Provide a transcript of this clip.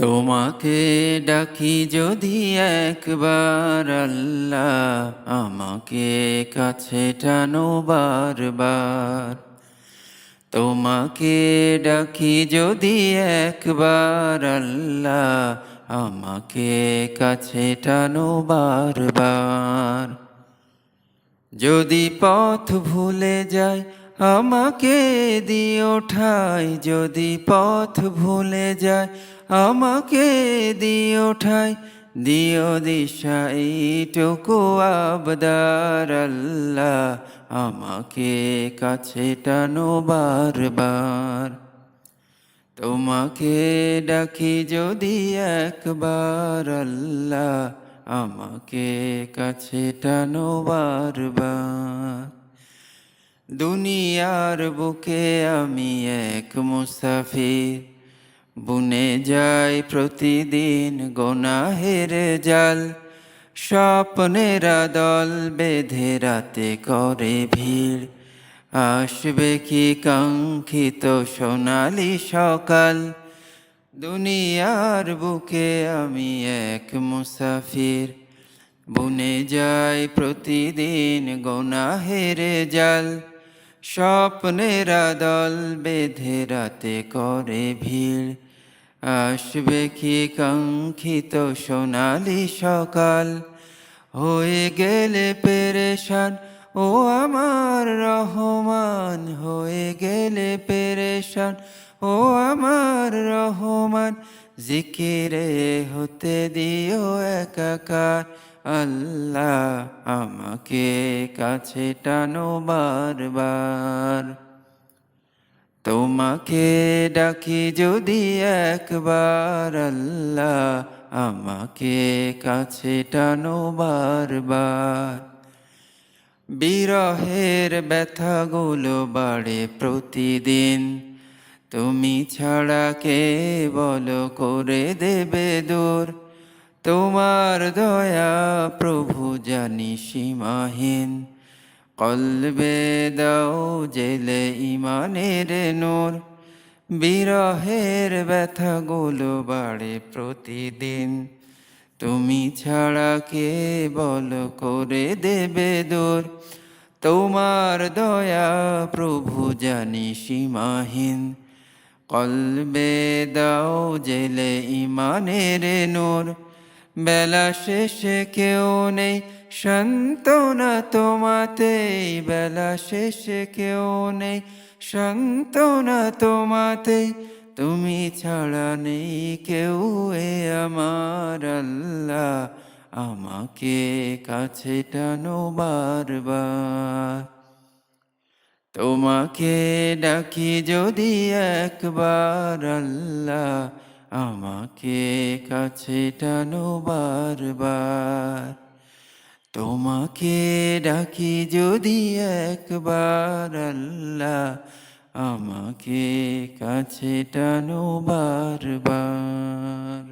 তোমাকে ডাকি যদি একবার আল্লাহ, আমাকে কাছে টানো বারবার। তোমাকে ডাকি যদি একবার আল্লাহ, আমাকে কাছে টানো বারবার। যদি পথ ভুলে যাই আমাকে দিও ঠাই, যদি পথ ভুলে যায় আমাকে দিও ঠাই, দিও দিশা এইটুকু আবদার আল্লাহ, আমাকে কাছে টানো বারবার। তোমাকে ডাকি যদি একবার আল্লাহ, আমাকে কাছে টানো বারবার। দুনিয়ার বুকে আমি এক মুসাফির, বুনে যাই প্রতিদিন গুনাহের জাল। স্বপ্নেরা দল বেঁধে রাতে করে ভিড়, আসবে কি কাঙ্ক্ষিত সোনালি সকাল। দুনিয়ার বুকে আমি এক মুসাফির, বুনে যাই প্রতিদিন গুনাহের জাল। স্বপ্নেরা দল বেঁধে রাতে করে ভিড়, আসবে কি কাঙ্ক্ষিত সোনালি সকাল। হয়ে গেলে পেরেশান ও আমার রহমান, হয়ে গেলে পেরেশান ও আমার রহমান, জিকিরে হতে দিও একাকার আল্লাহ, আমাকে কাছে টানো বারবার। তোমাকে ডাকি যদি একবার আল্লাহ, আমাকে কাছে টানো বারবার। বিরহের ব্যথাগুলো বাড়ে প্রতিদিন, তুমি ছাড়া কে বলো করে দেবে দূর। তোমার দয়া প্রভু জানি সীমাহীন, কলবে দাও জেলে ইমানের নূর। বিরহের ব্যথাগুলো বাড়ে প্রতিদিন, তুমি ছাড়া কে বলো করে দেবে দূর। তোমার দয়া প্রভু জানি সীমাহীন, কলবে দাও জেলে ইমানের নূর। বেলা শেষে কেউ নেই সান্ত্বনা তোমাতেই, বেলা শেষে কেউ নেই সান্ত্বনা তোমাতেই, তুমি ছাড়া নেই কেউ এ আমার আল্লাহ, আমাকে কাছে টানো বারবার। তোমাকে ডাকি যদি একবার আল্লাহ, আমাকে কাছে টানো বারবার। তোমাকে ডাকি যদি একবার আল্লাহ, আমাকে কাছে টানো বারবার।